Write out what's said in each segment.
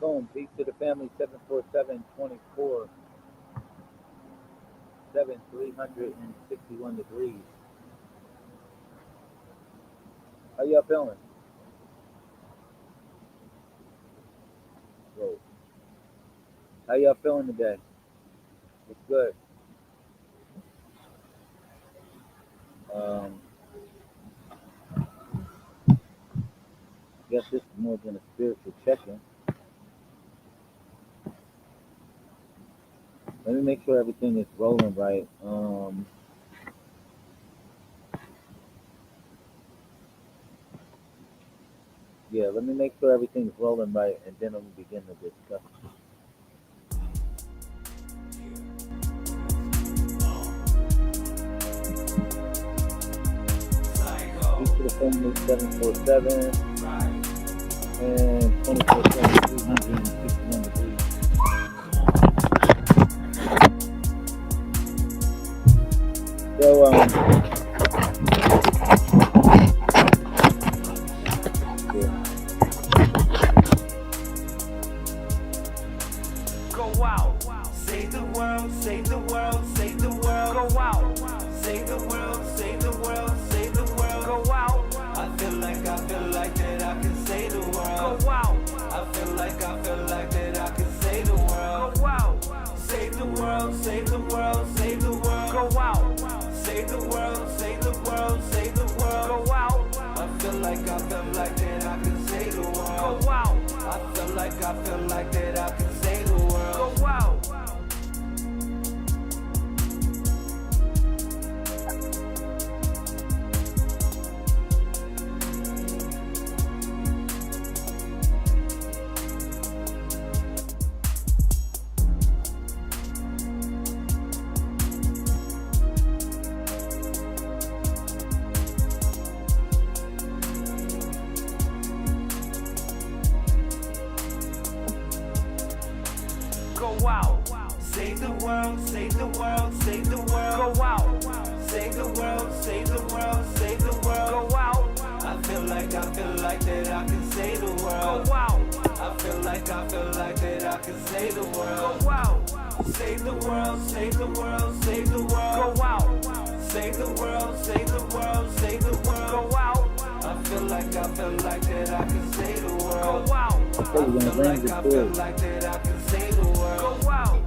Boom. Peace to the family. 361 degrees. How y'all feeling? Whoa. How y'all feeling today? It's good. Guess this is more than a spiritual check-in. Let me make sure everything is rolling right. Yeah, let me make sure everything's rolling right, and then we'll begin the discussion. Peace to the family. 747 and 24/7, 361 degrees. So yeah. Go out, save the world, save the world, save the world. Go out, save the world, save the world, save the world. Go out. I feel like that I can save the world. Go out. I feel like that I can save the world. Go out. Save the world, save the world, save the world. Go out. Save the world, save the world, save the world. Go out. I feel like that I can save the world. Go out. I feel like that I can save the world. Go out. Go out, save the world, save the world, save the world. Go out, save the world, save the world, save the world. Go out. I feel like that I can save the world. Go out. I feel like that I can save the world. Go out. Save the world, save the world, save the world. Go out. Save the world, save the world, save the world. Go out. I feel like that I can save the world. Go out. I feel like that I can save the world. Go out.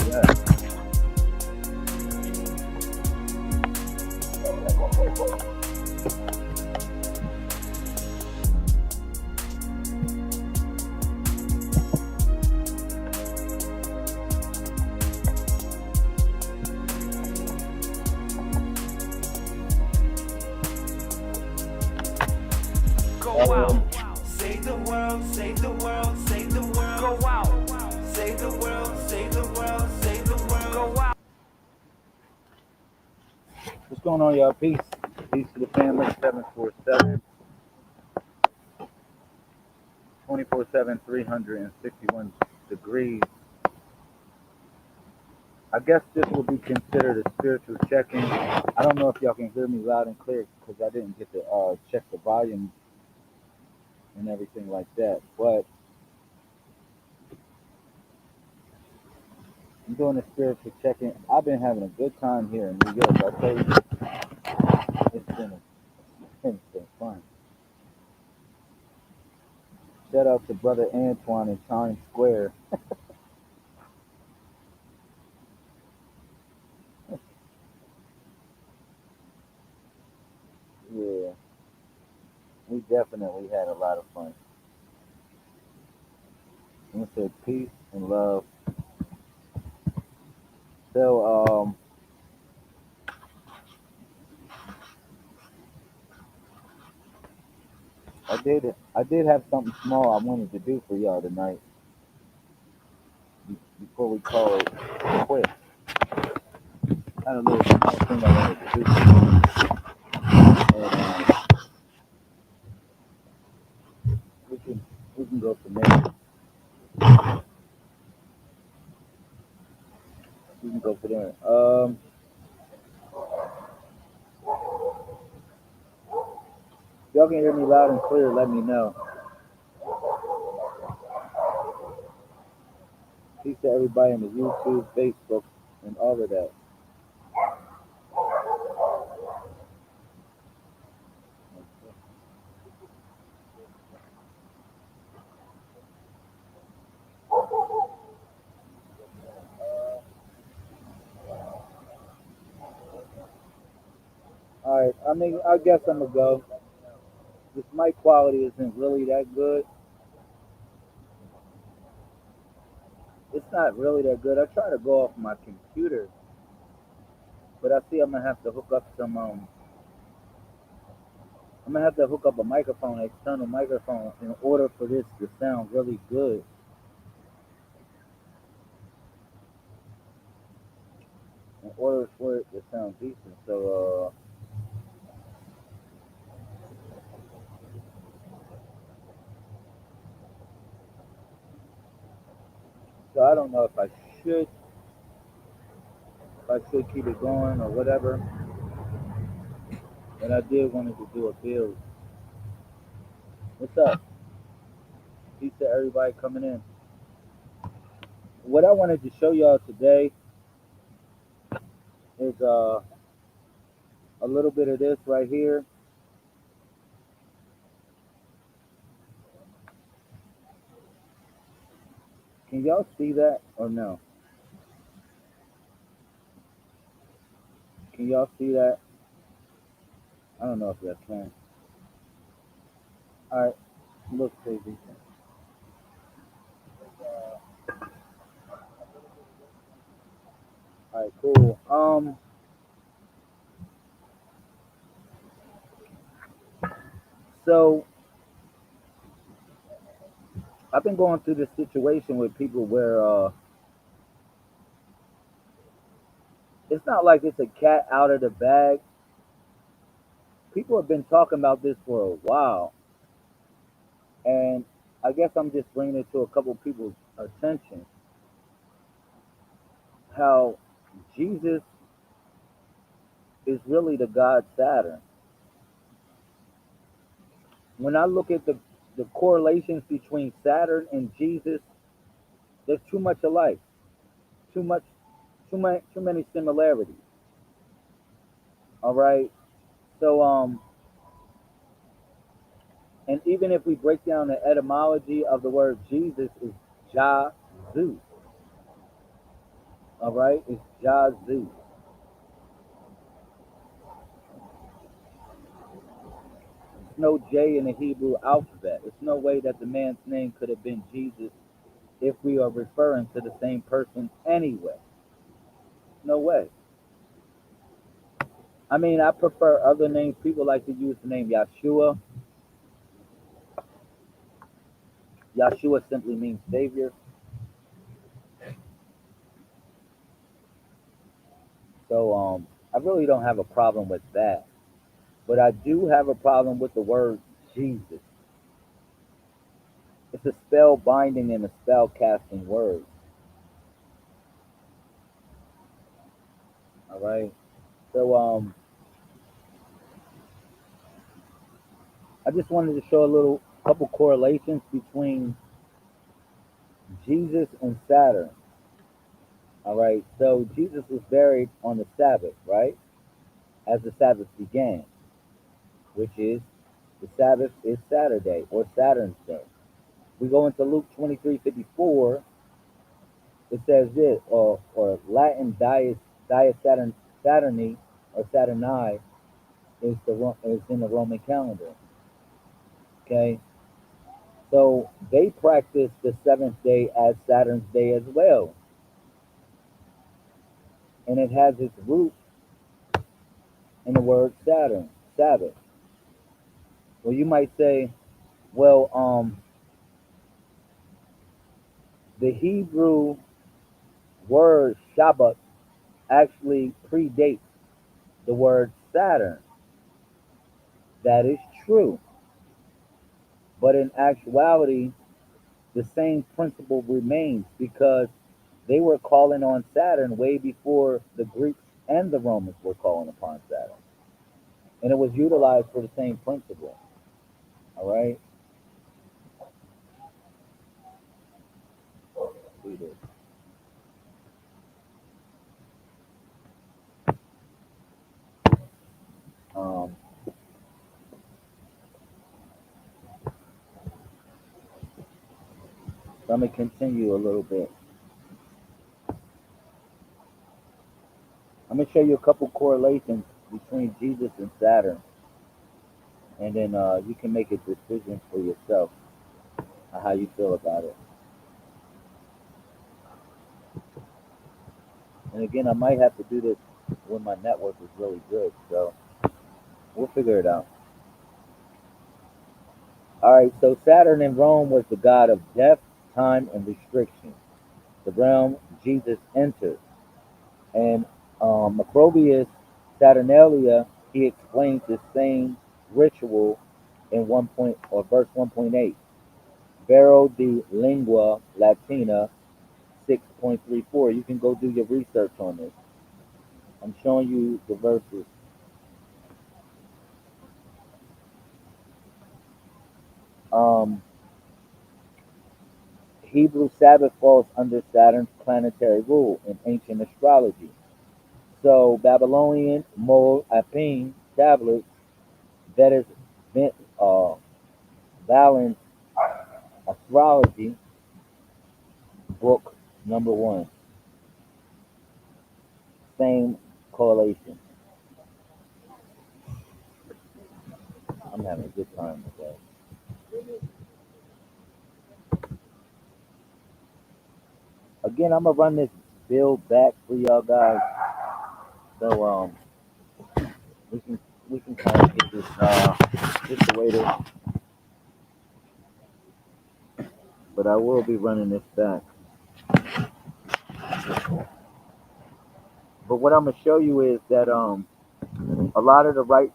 Yeah. Go out. Save the world, save the world, save the world. Go out. Save the world, save the world, save the world. Go out. What's going on, y'all? Peace. Peace to the family. 747 24/7, 361 degrees. I guess this will be considered a spiritual check-in. I don't know if y'all can hear me loud and clear because I didn't get to check the volume and everything like that. But I'm doing a spiritual check-in. I've been having a good time here in New York. I'll tell you, it's been fun. Shout out to brother Antoine in Times Square. Yeah, we definitely had a lot of fun. I'm gonna say peace and love. So I did have something small I wanted to do for y'all tonight before we call it quits. I had a little small thing I wanted to do, and we can go from there. We can go from there. y'all can hear me loud and clear, let me know. Peace to everybody in the YouTube, Facebook, and all of that. All right, I mean, I guess I'm gonna go. This mic quality isn't really that good. It's not really that good. I try to go off my computer, but I see I'm gonna have to hook up some. I'm gonna have to hook up a microphone, an external microphone, in order for this to sound really good. In order for it to sound decent. So I don't know should, if I should keep it going or whatever. But I did wanted to do a build. What's up? Peace to everybody coming in. What I wanted to show y'all today is a little bit of this right here. Can y'all see that or no? Can y'all see that? I don't know if y'all can. All right, look, crazy. All right, cool. So I've been going through this situation with people where it's not like it's a cat out of the bag. People have been talking about this for a while, and I guess I'm just bringing it to a couple people's attention. How Jesus is really the god Saturn. When I look at the correlations between Saturn and Jesus, there's too much alike, too much, too many similarities. All right, so and even if we break down the etymology of the word Jesus, is Jah Zeus. All right, it's Jah Zeus. There's no J in the Hebrew alphabet. There's no way that the man's name could have been Jesus if we are referring to the same person anyway. No way. I mean, I prefer other names. People like to use the name Yeshua. Yeshua simply means Savior. So I really don't have a problem with that. But I do have a problem with the word Jesus. It's a spell binding and a spell casting word. All right. So I just wanted to show a little couple correlations between Jesus and Saturn. All right. So Jesus was buried on the Sabbath, right? As the Sabbath began, which is the Sabbath is Saturday or Saturn's day. We go into Luke 23:54. It says this, or Latin dies Saturni or Saturni is in the Roman calendar. Okay, so they practice the seventh day as Saturn's day as well, and it has its root in the word Saturn, Sabbath. Well, you might say, well, the Hebrew word Shabbat actually predates the word Saturn. That is true, but in actuality, the same principle remains because they were calling on Saturn way before the Greeks and the Romans were calling upon Saturn. And it was utilized for the same principle. All right. Do this. Um, Let me continue a little bit. I'm gonna show you a couple correlations between Jesus and Saturn, and then you can make a decision for yourself on how you feel about it. And again, I might have to do this when my network is really good, so we'll figure it out. All right, so Saturn in Rome was the god of death, time, and restriction, the realm Jesus entered. And Macrobius Saturnalia, he explains the same ritual in verse 1.8. Vero de Lingua Latina 6.34. You can go do your research on this. I'm showing you the verses. Um, Hebrew Sabbath falls under Saturn's planetary rule in ancient astrology. So Babylonian Mol Apin tablets, that is uh, Valens astrology book number 1. Same correlation. I'm having a good time today. Again, I'm gonna run this build back for y'all guys, so we can kind of get this situated. But I will be running this back. But what I'm gonna show you is that a lot of the rites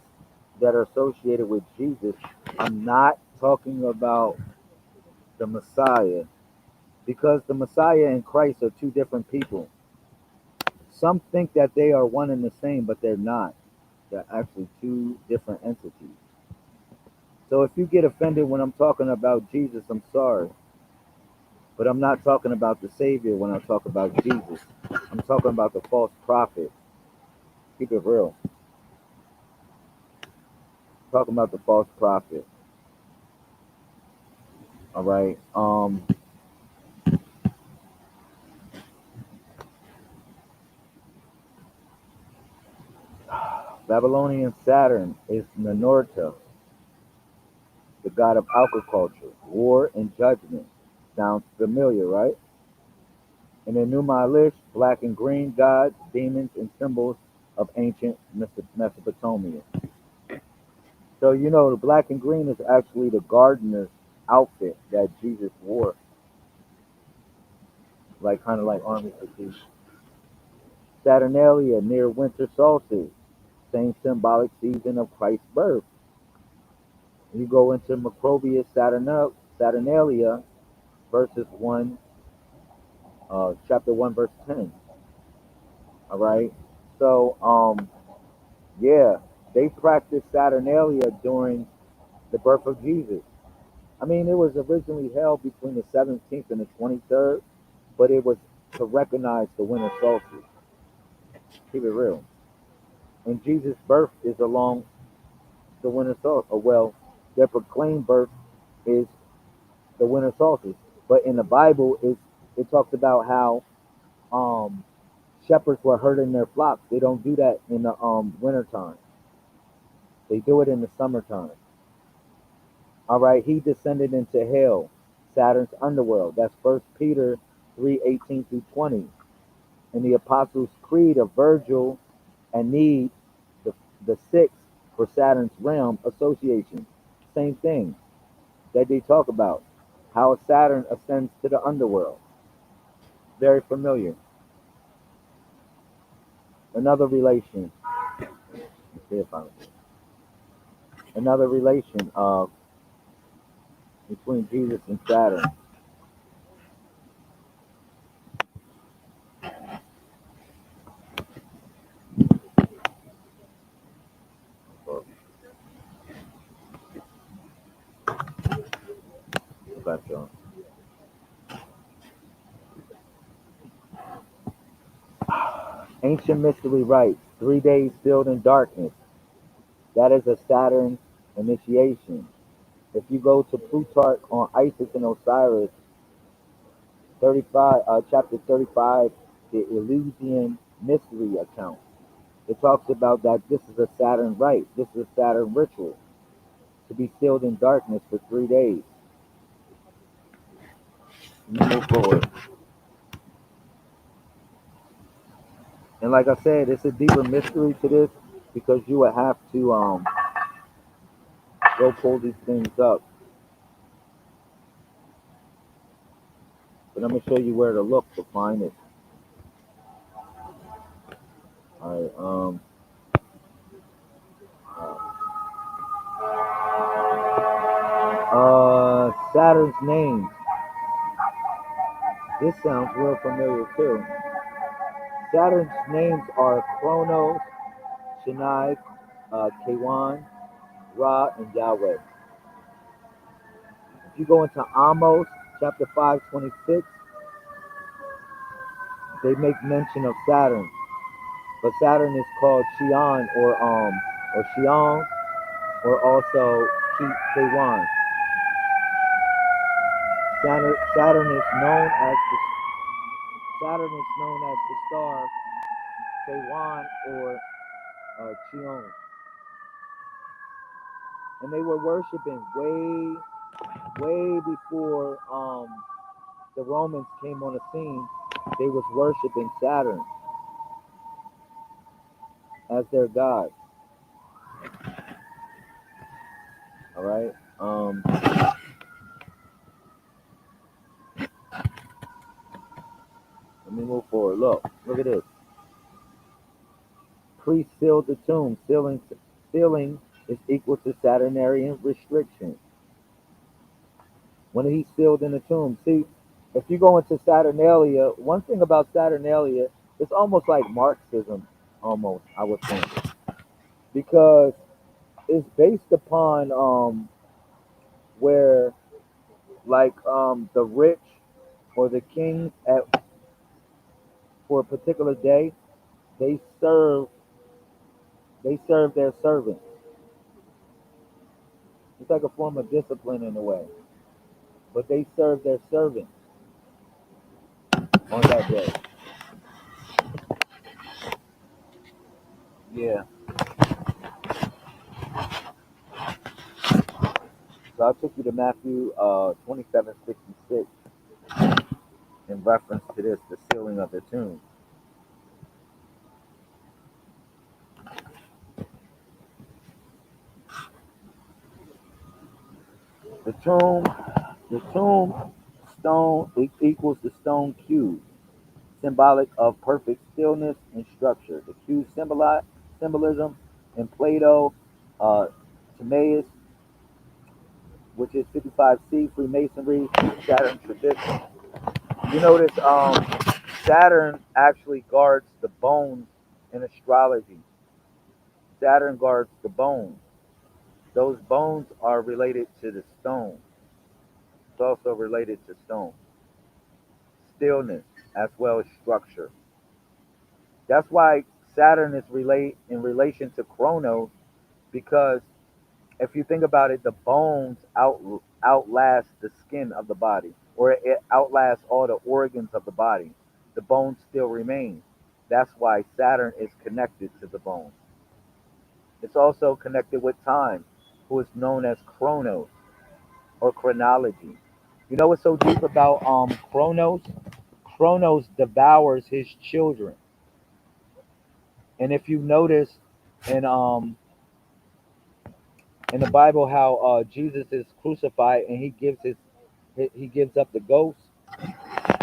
that are associated with Jesus, I'm not talking about the Messiah, because the Messiah and Christ are two different people. Some think that they are one and the same, but they're not. They're actually two different entities. So if you get offended when I'm talking about Jesus, I'm sorry. But I'm not talking about the Savior when I talk about Jesus. I'm talking about the false prophet. Keep it real. I'm talking about the false prophet. All right. Babylonian Saturn is Nanorta, the god of agriculture, war, and judgment. Sounds familiar, right? And the Numalish, black and green gods, demons, and symbols of ancient Mesopotamia. So you know the black and green is actually the gardener's outfit that Jesus wore, like kind of like army fatigue. Saturnalia near winter solstice, same symbolic season of Christ's birth. You go into Macrobius Saturnalia, verses 1, chapter 1, verse 10. All right. So, yeah, they practiced Saturnalia during the birth of Jesus. I mean, it was originally held between the 17th and the 23rd, but it was to recognize the winter solstice. Keep it real. And Jesus' birth is along the winter solstice. Well, their proclaimed birth is the winter solstice. But in the Bible, it talks about how um, shepherds were herding their flocks. They don't do that in the winter time. They do it in the summertime. All right, he descended into hell, Saturn's underworld. That's First Peter 3:18 through 20. In the Apostles' Creed of Virgil and Need, the sixth for Saturn's realm association. Same thing that they talk about, how Saturn ascends to the underworld. Very familiar. Another relation. Let's see if I another relation of between Jesus and Saturn. spectrum. Ancient mystery rites, 3 days filled in darkness. That is a Saturn initiation. If you go to Plutarch on Isis and Osiris, 35, chapter 35, the Eleusinian mystery account, it talks about that this is a Saturn rite, this is a Saturn ritual, to be sealed in darkness for 3 days. Move forward. And like I said, it's a deeper mystery to this because you would have to go pull these things up. But I'm gonna show you where to look to find it. All right. Saturn's names. This sounds real familiar too. Saturn's names are Kronos, Shani, Kewan, Ra, and Yahweh. If you go into Amos, chapter 5:26, they make mention of Saturn. But Saturn is called Shion or Shion or also Kewan. Saturn is known as the star Kewan or Chion. And they were worshiping way before the Romans came on the scene. They was worshiping Saturn as their god. All right. Let me move forward. Look at this. Priest sealed the tomb. Sealing is equal to Saturnarian restriction. When he sealed in the tomb, see, if you go into Saturnalia, one thing about Saturnalia, it's almost like Marxism, almost, I would think, because it's based upon where like the rich or the kings for a particular day, they serve their servants. It's like a form of discipline in a way, but they serve their servants on that day. Yeah. So I took you to Matthew 27:66 in reference to this, the sealing of the tomb. The tomb stone equals the stone cube, symbolic of perfect stillness and structure. The cube symbolism in Plato, Timaeus, which is 55C, Freemasonry, Saturn tradition. You notice Saturn actually guards the bones in astrology. Saturn guards the bones. Those bones are related to the stone. It's also related to stone. Stillness as well as structure. That's why Saturn is in relation to Chronos, because if you think about it, the bones outlast the skin of the body, or it outlasts all the organs of the body. The bones still remain. That's why Saturn is connected to the bones. It's also connected with time, who is known as Chronos or chronology. You know what's so deep about Chronos? Chronos devours his children. And if you notice in the Bible how Jesus is crucified and he gives up the ghost,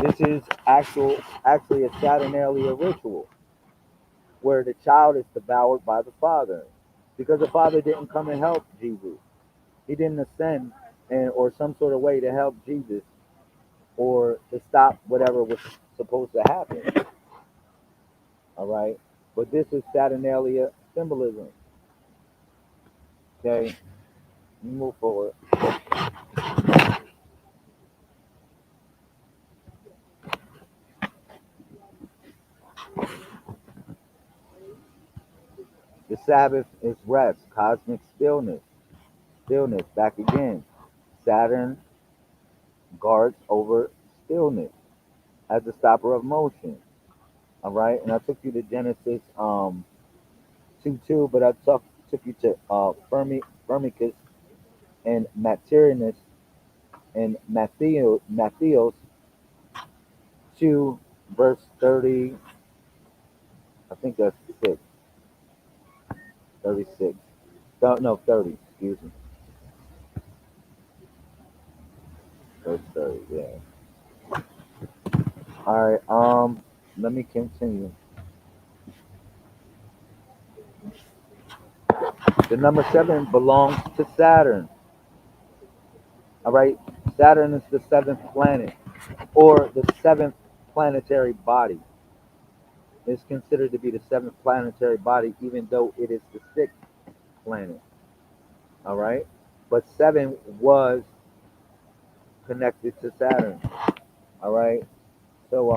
this is actually a Saturnalia ritual where the child is devoured by the father, because the father didn't come and help Jesus. He didn't ascend or some sort of way to help Jesus or to stop whatever was supposed to happen. All right, but this is Saturnalia symbolism. Okay, move forward. The Sabbath is rest, cosmic stillness. Stillness, back again. Saturn guards over stillness as a stopper of motion. All right, and I took you to Genesis 2:2, but I took you to Firmicus and Materinus and Matthews 2, verse 30. I think that's 36. No, 30. Excuse me, verse 30. Yeah. All right. Let me continue. The number 7 belongs to Saturn. All right. Saturn is the seventh planet, or the seventh planetary body. It's considered to be the seventh planetary body, even though it is the sixth planet. All right. But 7 was connected to Saturn. All right. So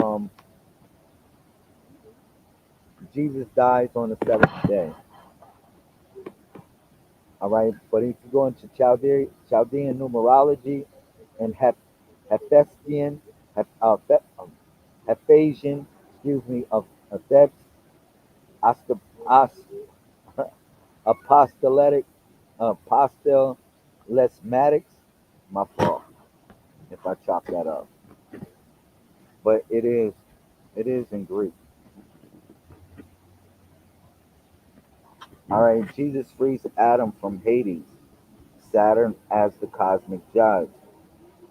Jesus dies on the seventh day. All right. But if you go into Chaldean numerology and Hephaestian, Hephasian, excuse me, of Thebes, Ost- Os- apostolic, apostolesmatics, my fault if I chop that up. But it is in Greek. All right, Jesus frees Adam from Hades, Saturn as the cosmic judge.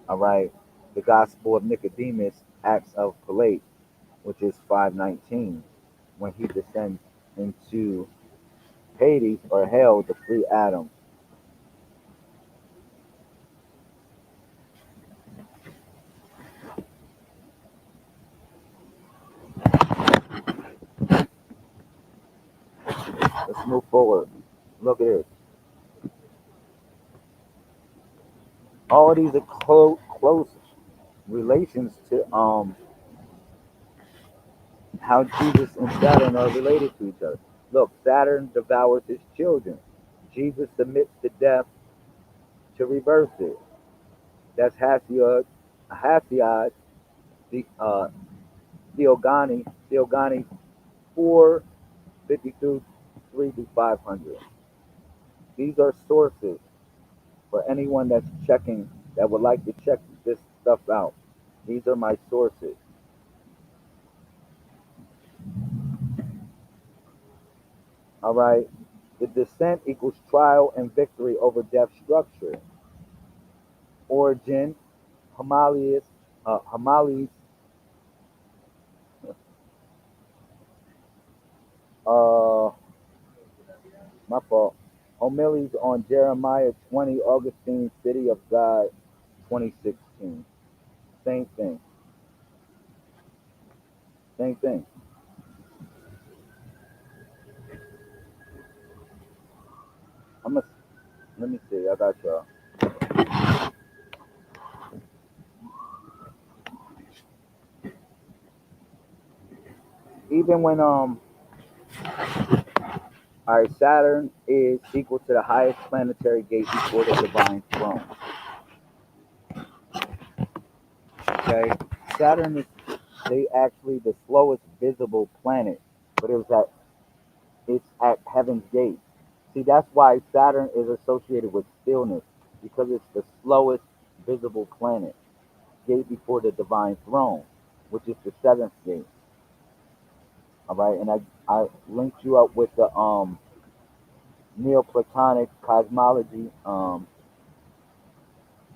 All right, the Gospel of Nicodemus, Acts of Pilate, which is 519, when he descends into Hades or hell to free Adam. Let's move forward. Look at this. All of these are close relations to how Jesus and Saturn are related to each other. Look, Saturn devours his children. Jesus submits to death to reverse it. That's Hasiod, the Theogony 452 3 to 500. These are sources for anyone that's checking that would like to check this stuff out. These are my sources. All right. The descent equals trial and victory over death structure. Origin, homilies, uh, my fault. Homilies on Jeremiah 20, Augustine, City of God, 2016. Same thing. Same thing. I'm gonna let me see. I got y'all. Even when all right, Saturn is equal to the highest planetary gate before the divine throne. Okay, Saturn is they actually the slowest visible planet, but it's at Heaven's Gate. See, that's why Saturn is associated with stillness because it's the slowest visible planet, gate before the divine throne, which is the seventh gate. All right, and I linked you up with the Neoplatonic cosmology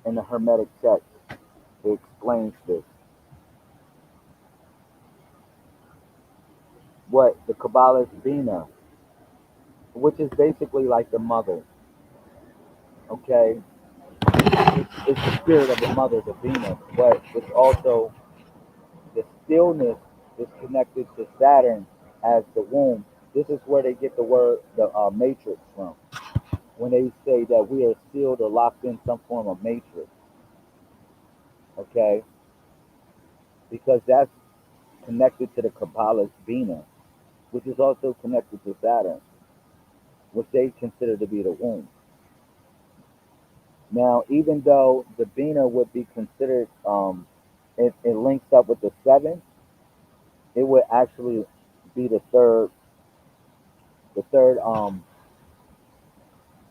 in the Hermetic text. It explains this. What the Kabbalist Bina, which is basically like the mother. Okay, it's the spirit of the mother, the Bina, but it's also the stillness is connected to Saturn as the womb. This is where they get the word the matrix from. When they say that we are sealed or locked in some form of matrix, okay, because that's connected to the Kabbalah's Bina, which is also connected to Saturn. which they consider to be the womb. Now, even though the Bina would be considered, it links up with the seven, it would actually be the third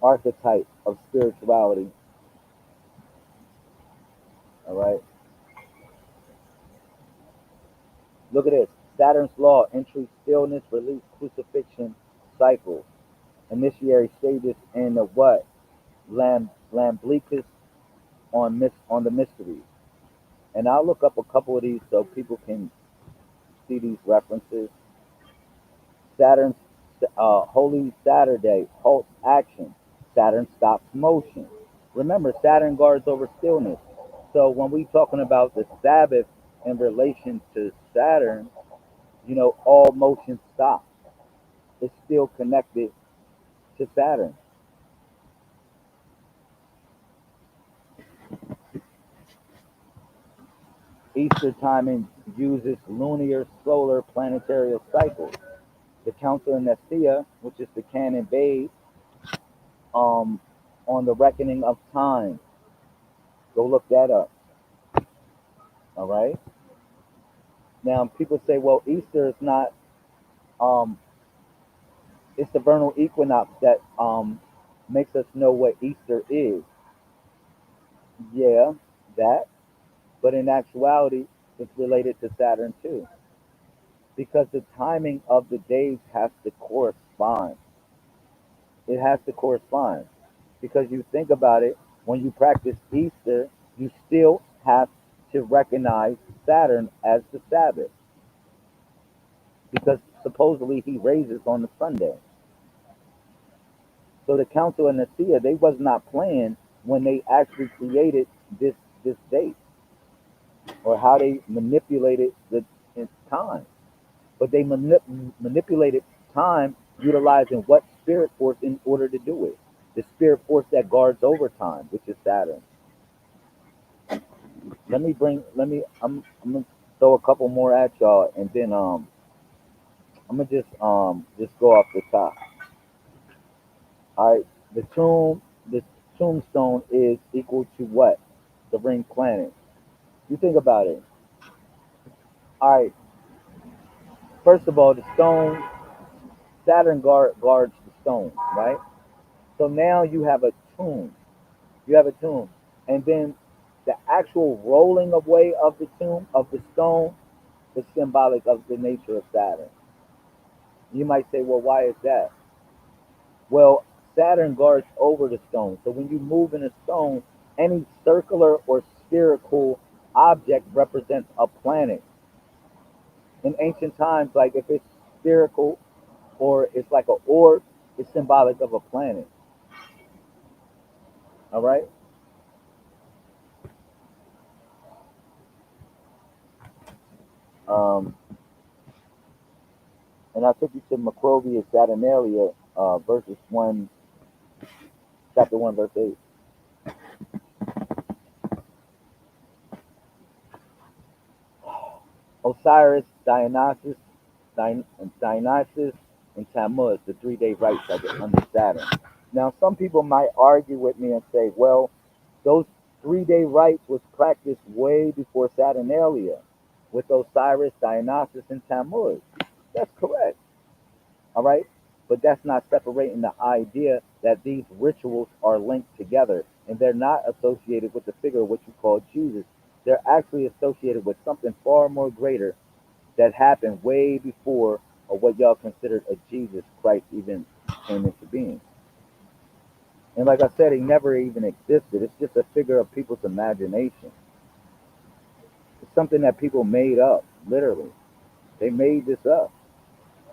archetype of spirituality. All right. Look at this. Saturn's law: entry, stillness, release, crucifixion, cycle. Initiatory stages in the what? Lamblicus on the mysteries. And I'll look up a couple of these so people can see these references. Saturn's Holy Saturday halts action. Saturn stops motion. Remember, Saturn guards over stillness. So when we talking about the Sabbath in relation to Saturn, all motion stops. It's still connected to Saturn. Easter timing uses lunar solar planetary cycles. The Council of Nicaea, which is the canon based on the reckoning of time. Go look that up. All right. Now people say, well, Easter is not. It's the vernal equinox that makes us know what Easter is. Yeah, that. But in actuality, it's related to Saturn too, because the timing of the days has to correspond. It has to correspond because you think about it, when you practice Easter, you still have to recognize Saturn as the Sabbath because supposedly he raises on the Sunday. So the Council of Nicaea, they was not playing when they actually created this date or how they manipulated the time. But they manipulated time utilizing what spirit force in order to do it? The spirit force that guards over time, which is Saturn. I'm gonna throw a couple more at y'all, and then I'm gonna just go off the top. All right, the tombstone is equal to what? The ring planet. You think about it. All right, first of all, the stone, Saturn guards the stone, right? So now you have a tomb. You have a tomb, and then the actual rolling away of the tomb of the stone is symbolic of the nature of Saturn. You might say, well, why is that? Well, Saturn guards over the stone. So when you move in a stone, any circular or spherical object represents a planet. In ancient times, like if it's spherical or it's like an orb, it's symbolic of a planet. All right. Um, and I took you to Macrobius Saturnalia, verses 1, chapter 1, verse 8. Osiris, Dionysus, and Tammuz, the 3-day rites under Saturn. Now, some people might argue with me and say, well, those 3-day rites was practiced way before Saturnalia with Osiris, Dionysus, and Tammuz. That's correct. All right. But that's not separating the idea that these rituals are linked together and they're not associated with the figure of what you call Jesus. They're actually associated with something far more greater that happened way before or what y'all considered a Jesus Christ even came into being. And like I said, he never even existed. It's just a figure of people's imagination. It's something that people made up, literally. They made this up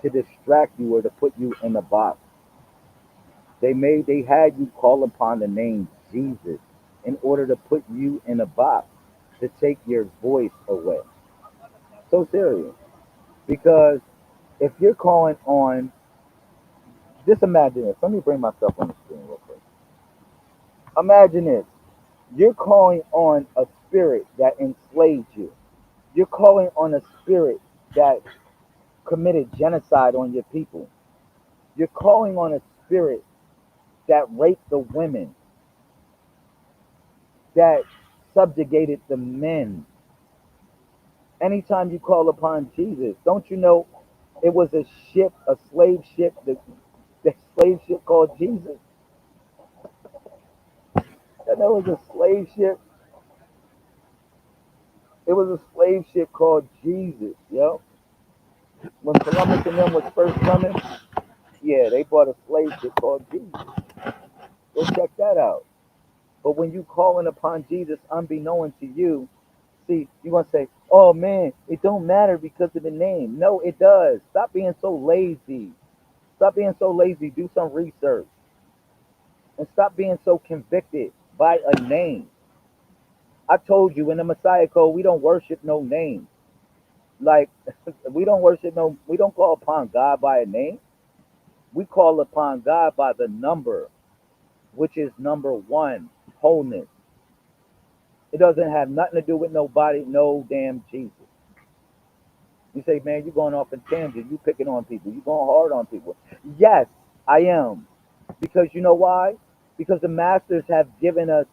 to distract you or to put you in a box. They had you call upon the name Jesus in order to put you in a box, to take your voice away. So serious. Because if you're calling on, just imagine this. Let me bring myself on the screen real quick. Imagine this. You're calling on a spirit that enslaved you. You're calling on a spirit that committed genocide on your people. You're calling on a spirit that raped the women, that subjugated the men. Anytime you call upon Jesus, don't you know it was a ship, a slave ship, the slave ship called Jesus? And there was a slave ship. It was a slave ship called Jesus, yo. When Columbus and them was first coming, yeah, they bought a slave ship called Jesus. Go check that out. But when you calling upon Jesus unbeknown to you, see, you're going to say, oh man, it don't matter because of the name. No, it does. Stop being so lazy. Stop being so lazy. Do some research. And stop being so convicted by a name. I told you in the Messiah Code, we don't worship no name. Like, we don't worship no, we don't call upon God by a name. We call upon God by the number, which is number one, wholeness. It doesn't have nothing to do with nobody, no damn Jesus. You say, man, you're going off in tangent. You picking on people. You going hard on people. Yes, I am. Because you know why? Because the masters have given us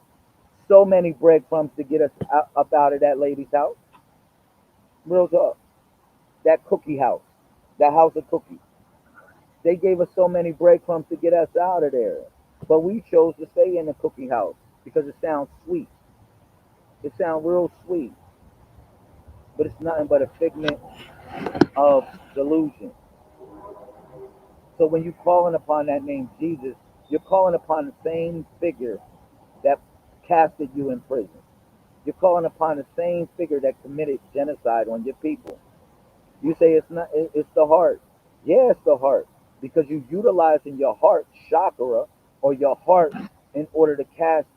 so many breadcrumbs to get us up out of that lady's house. Real talk. That cookie house. That house of cookies. They gave us so many breadcrumbs to get us out of there. But we chose to stay in the cookie house because it sounds sweet. It sounds real sweet. But it's nothing but a figment of delusion. So when you're calling upon that name Jesus, you're calling upon the same figure that casted you in prison. You're calling upon the same figure that committed genocide on your people. You say it's not. It's the heart. Yeah, it's the heart because you're utilizing your heart chakra or your heart in order to cast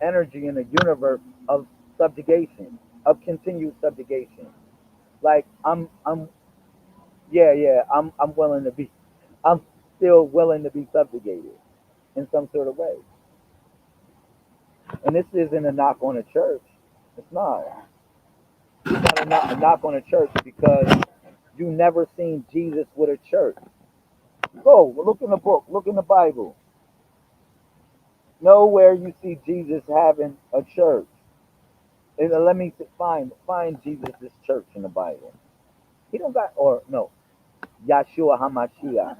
energy in the universe of subjugation, of continued subjugation. Like I'm willing to be, I'm still willing to be subjugated in some sort of way. And this isn't a knock on a church. It's not. It's not a knock on a church because you never seen Jesus with a church. Go look in the book, look in the Bible. Nowhere you see Jesus having a church. And let me find Jesus' church in the Bible. He don't got or no Yahshua Hamashiach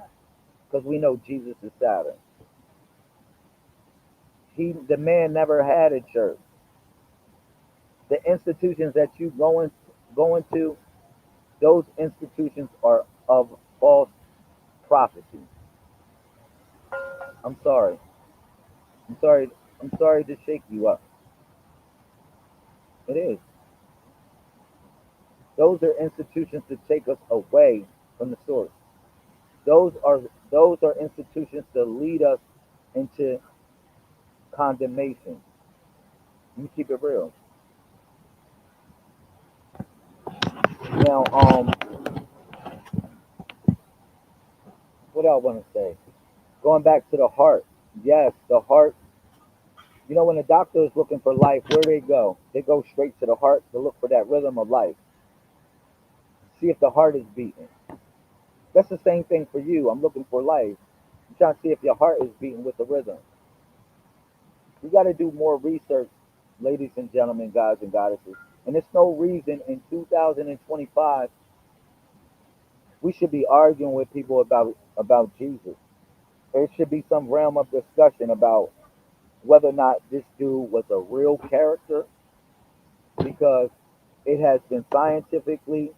because we know Jesus is Saturn. The man never had a church. The institutions that you going to, those institutions are of false prophecy. I'm sorry. I'm sorry. I'm sorry to shake you up. It is. Those are institutions to take us away from the source. Those are those are institutions to lead us into condemnation. Let me keep it real. Now, what I want to say. Going back to the heart. Yes, the heart. You know, when the doctor is looking for life, where do they go? They go straight to the heart to look for that rhythm of life. See if the heart is beating. That's the same thing for you. I'm looking for life. I'm trying to see if your heart is beating with the rhythm. You got to do more research, ladies and gentlemen, gods and goddesses. And there's no reason in 2025 we should be arguing with people about Jesus. There should be some realm of discussion about whether or not this dude was a real character because it has been scientifically,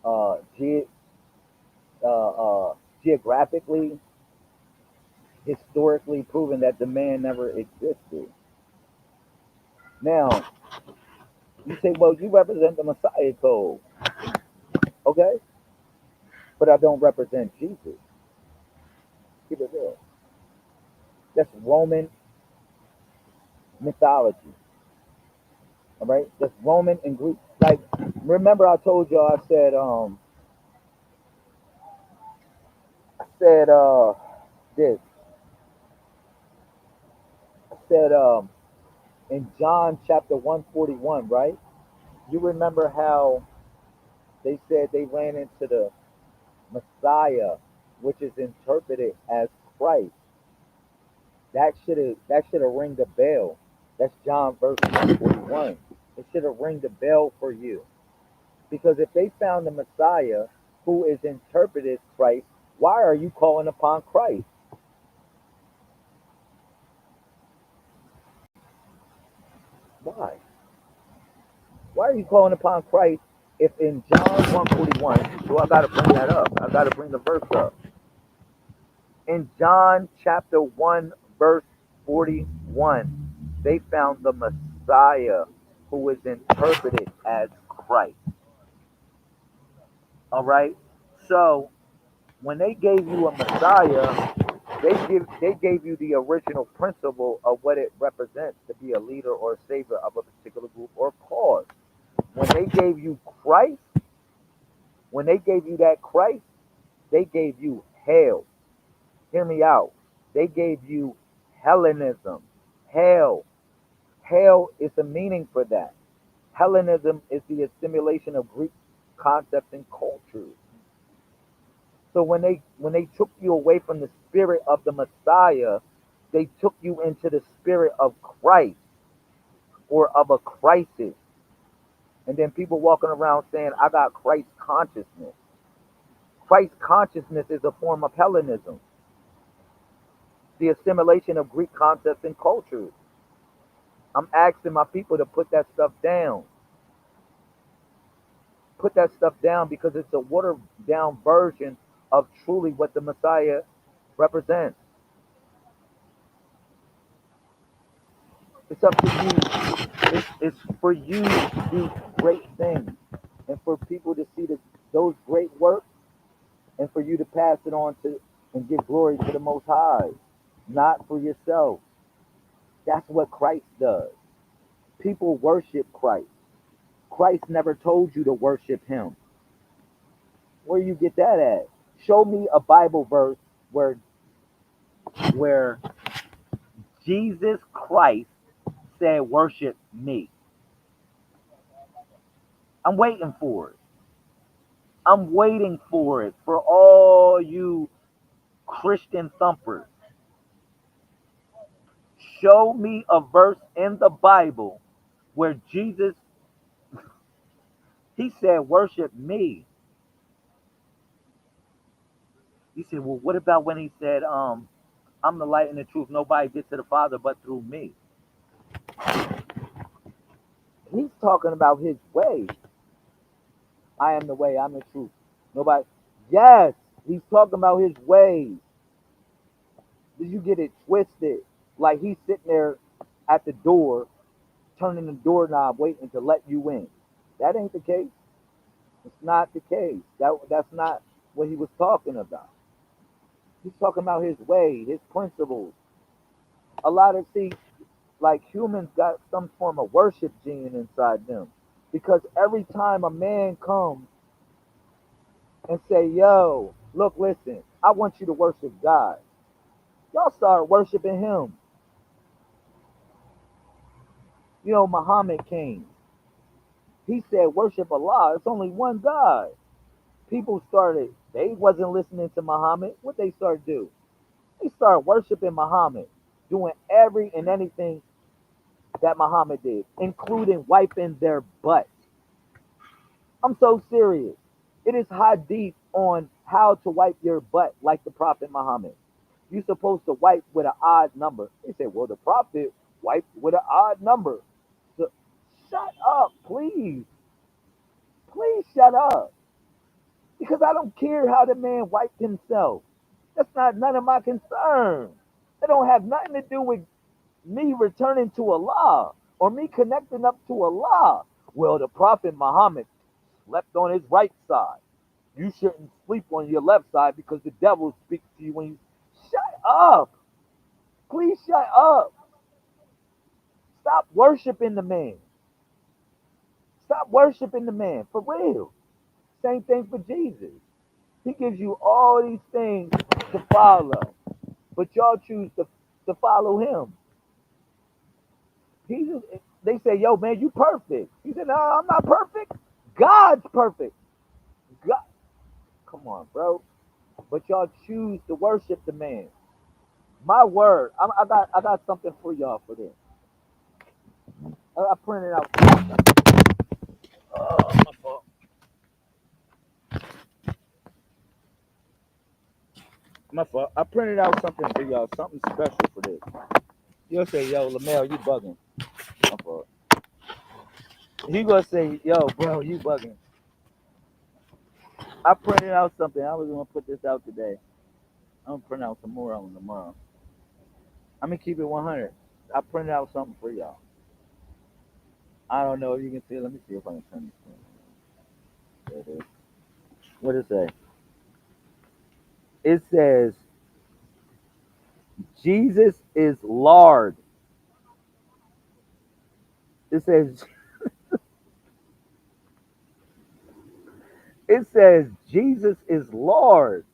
uh, ge- geographically, historically proven that the man never existed. Now, you say, well, you represent the Messiah code, okay? But I don't represent Jesus. Keep it real. That's Roman mythology, all right? That's Roman and Greek. Like, remember I told y'all, I said, this. I said, in John chapter 141, right? You remember how they said they ran into the Messiah which is interpreted as Christ. That should have ringed a bell. That's John verse 141. It should have ringed a bell for you. Because if they found the Messiah who is interpreted as Christ, why are you calling upon Christ? Why? Why are you calling upon Christ if in John 141, so I got to bring that up. I got to bring the verse up. In John chapter 1, verse 41, they found the Messiah who is interpreted as Christ. All right? So when they gave you a Messiah, they gave you the original principle of what it represents to be a leader or a savior of a particular group or cause. When they gave you Christ, when they gave you that Christ, they gave you hell. Hear me out. They gave you Hellenism. Hell. Hell is the meaning for that. Hellenism is the assimilation of Greek concepts and cultures. So when they took you away from the spirit of the Messiah, they took you into the spirit of Christ or of a crisis. And then people walking around saying, I got Christ consciousness. Christ consciousness is a form of Hellenism, the assimilation of Greek concepts and cultures. I'm asking my people to put that stuff down. Put that stuff down because it's a watered down version of truly what the Messiah represents. It's up to you. It's for you to do great things and for people to see those great works and for you to pass it on to and give glory to the Most High, not for yourself. That's what Christ does. People worship Christ. Christ never told you to worship him. Where you get that at? Show me a Bible verse where Jesus Christ said, worship me. I'm waiting for it. I'm waiting for it for all you Christian thumpers. Show me a verse in the Bible where Jesus, he said, worship me. You said, well, what about when he said, I'm the light and the truth. Nobody gets to the Father but through me. He's talking about his way. I am the way, I'm the truth. Nobody. Yes, he's talking about his ways. Did you get it twisted? Like he's sitting there at the door, turning the doorknob, waiting to let you in. That ain't the case. It's not the case. That's not what he was talking about. He's talking about his way, his principles. A lot of like humans got some form of worship gene inside them. Because every time a man comes and say, yo, look, listen, I want you to worship God. Y'all start worshiping him. You know, Muhammad came. He said, worship Allah. It's only one God. People started, they wasn't listening to Muhammad. What they started do? They started worshiping Muhammad, doing every and anything that Muhammad did, including wiping their butt. I'm so serious. It is hadith on how to wipe your butt like the Prophet Muhammad. You're supposed to wipe with an odd number. They said, well, the Prophet wiped with an odd number. So, shut up, please. Please shut up. Because I don't care how the man wiped himself. That's not none of my concern. It don't have nothing to do with me returning to Allah or me connecting up to Allah. Well, the Prophet Muhammad slept on his right side. You shouldn't sleep on your left side because the devil speaks to you when you shut up. Please shut up. Stop worshiping the man. Stop worshiping the man. For real. Same thing for Jesus. He gives you all these things to follow. But y'all choose to follow him. They say, yo, man, you perfect. He said, no, I'm not perfect. God's perfect. God. Come on, bro. but y'all choose to worship the man. My word, I got something for y'all for this. I printed out. My fault. My fault. I printed out something for y'all, something special for this. You'll say, yo, Lamel, you bugging. My fault. He gonna say, yo, bro, you bugging. I printed out something. I was gonna put this out today. I'm gonna print out some more on tomorrow. I'm gonna keep it 100. I printed out something for y'all. I don't know if you can see it. Let me see if I can turn this thing. There it is. What does it say? It says, Jesus is Lord. It says, it says, Jesus is Lord.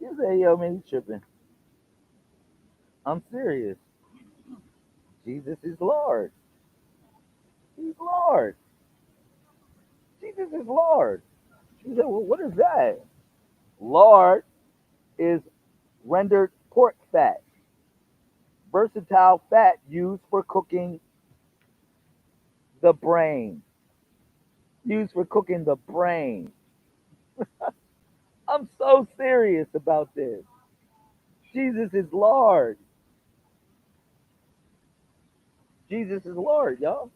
You say, yo, man, you tripping. I'm serious. Jesus is Lord. He's Lord. Jesus is Lord. You say, well, what is that? Lord is rendered pork fat, versatile fat used for cooking the brain. Used for cooking the brain. I'm so serious about this. Jesus is Lord. Jesus is Lord, y'all.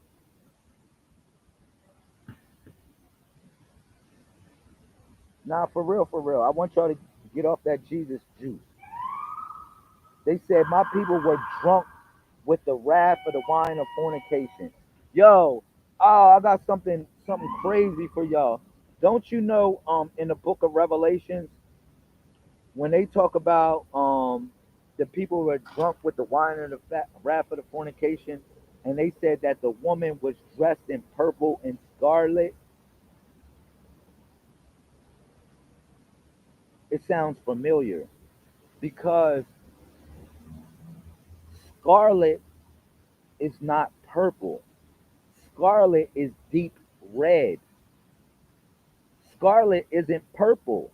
Nah, for real, for real. I want y'all to get off that Jesus juice. They said my people were drunk with the wrath of the wine of fornication. Yo, oh, I got something crazy for y'all. Don't you know in the book of Revelations, when they talk about the people who were drunk with the wine and the wrath of the fornication, and they said that the woman was dressed in purple and scarlet, it sounds familiar because scarlet is not purple. Scarlet is deep red. Scarlet isn't purple.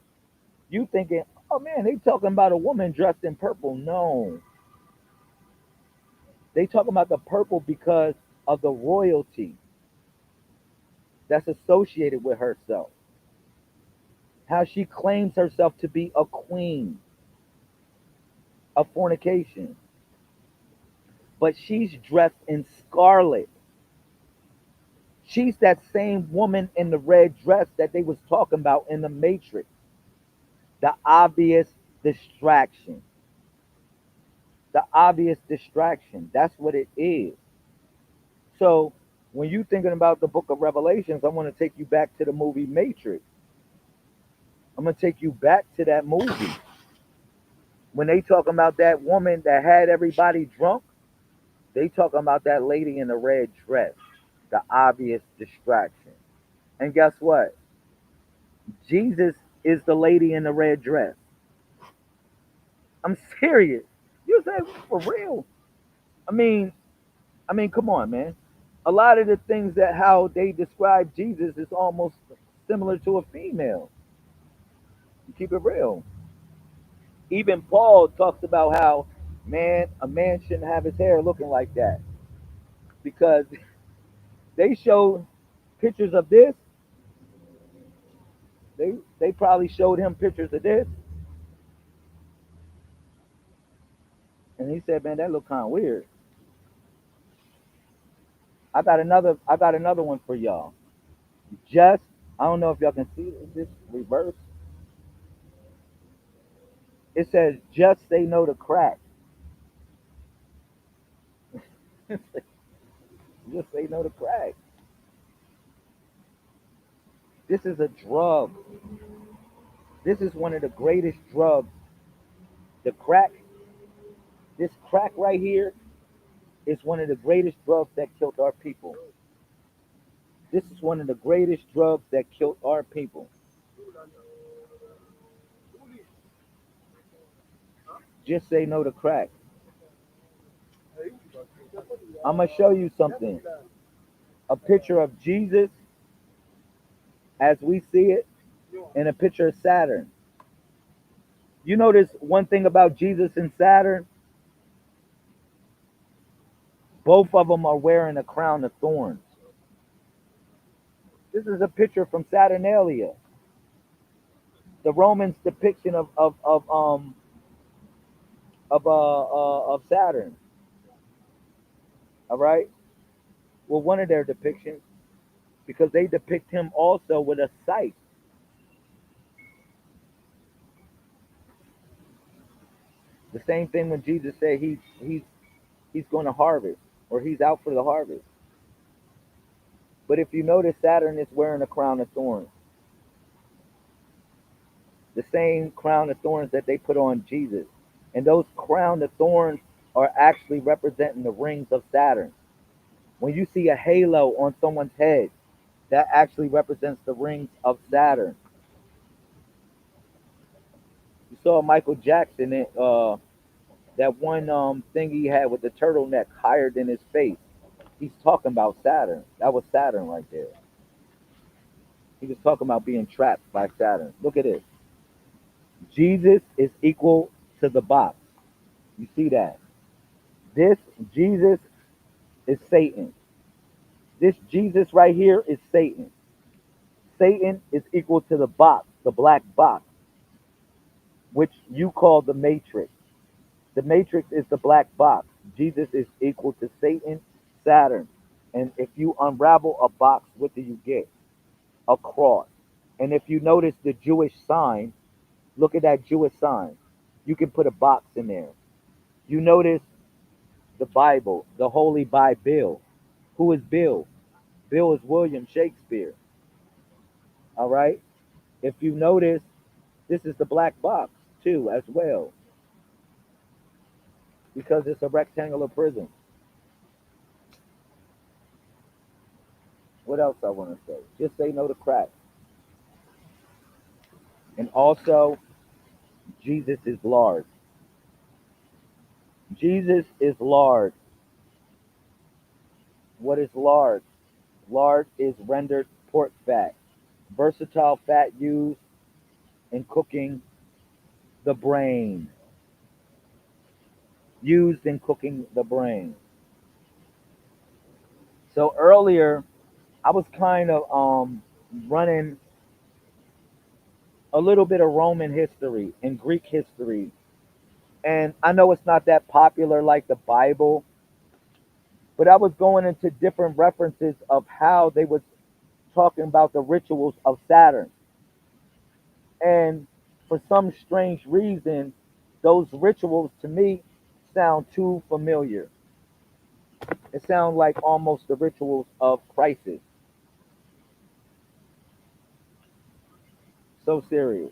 You thinking, oh man, they talking about a woman dressed in purple. No. They talking about the purple because of the royalty that's associated with herself. How she claims herself to be a queen of fornication. But she's dressed in scarlet. She's that same woman in the red dress that they was talking about in the Matrix. The obvious distraction. The obvious distraction. That's what it is. So when you're thinking about the book of Revelations, I want to take you back to the movie Matrix. I'm going to take you back to that movie. When they talking about that woman that had everybody drunk, they talking about that lady in the red dress, the obvious distraction. And guess what? Jesus is the lady in the red dress. I'm serious. You say for real? I mean, come on, man. A lot of the things that how they describe Jesus is almost similar to a female. Keep it real. Even Paul talks about how a man shouldn't have his hair looking like that because they showed pictures of this. They probably showed him pictures of this, and he said, "Man, that look kind of weird." I got another one for y'all. Just I don't know if y'all can see this reverse. It says, "Just say no to crack." Just say no to crack. This is a drug. This is one of the greatest drugs. The crack, this crack right here, is one of the greatest drugs that killed our people. This is one of the greatest drugs that killed our people. Just say no to crack. I'm gonna show you something. A picture of Jesus as we see it, and a picture of Saturn. You notice one thing about Jesus and Saturn? Both of them are wearing a crown of thorns. This is a picture from Saturnalia, the Romans' depiction of Saturn. All right. Well, one of their depictions, because they depict him also with a scythe. The same thing when Jesus said he's going to harvest, or he's out for the harvest. But if you notice, Saturn is wearing a crown of thorns, the same crown of thorns that they put on Jesus, and those crown of thorns are actually representing the rings of Saturn. When you see a halo on someone's head, that actually represents the rings of Saturn. You saw Michael Jackson, that one thing he had with the turtleneck higher than his face. He's talking about Saturn. That was Saturn right there. He was talking about being trapped by Saturn. Look at this. Jesus is equal to the box. You see that? This Jesus is Satan. This Jesus right here is Satan. Satan is equal to the box, the black box, which you call the matrix. The matrix is the black box. Jesus is equal to Satan, Saturn. And if you unravel a box, what do you get? A cross. And if you notice the Jewish sign, look at that Jewish sign. You can put a box in there. You notice the Bible, the Holy Bible. Who is Bill? Bill is William Shakespeare. All right. If you notice, this is the black box too, as well, because it's a rectangular prism. What else I want to say? Just say no to crack. And also, Jesus is Lord. Jesus is Lord. What is lard? Lard is rendered pork fat, versatile fat used in cooking the brain. Used in cooking the brain. So earlier, I was kind of running a little bit of Roman history and Greek history, and I know it's not that popular like the Bible, but I was going into different references of how they was talking about the rituals of Saturn. And for some strange reason, those rituals to me sound too familiar. It sounds like almost the rituals of crisis. So serious.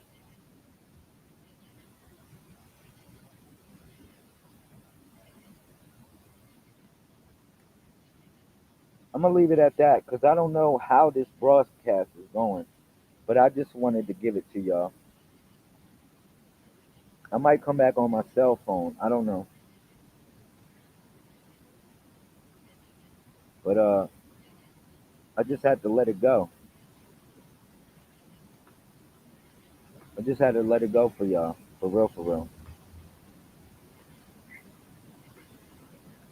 I'm gonna leave it at that because I don't know how this broadcast is going, but I just wanted to give it to y'all. I might come back on my cell phone. I don't know, but I just had to let it go. I just had to let it go for y'all, for real, for real.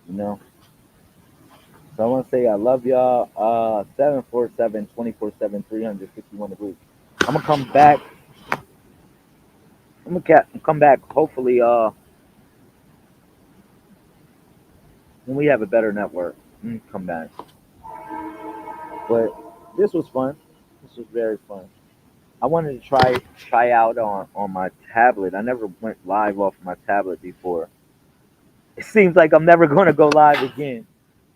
You know. So I want to say I love y'all. 747 24/7 351 degrees. I'm gonna come back. Come back. Hopefully, when we have a better network, come back. But this was fun. This was very fun. I wanted to try out on my tablet. I never went live off my tablet before. It seems like I'm never going to go live again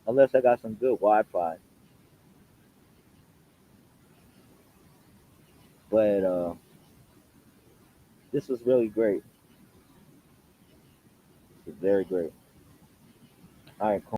unless I got some good Wi-Fi. But this was really great. It was very great. All right, cool.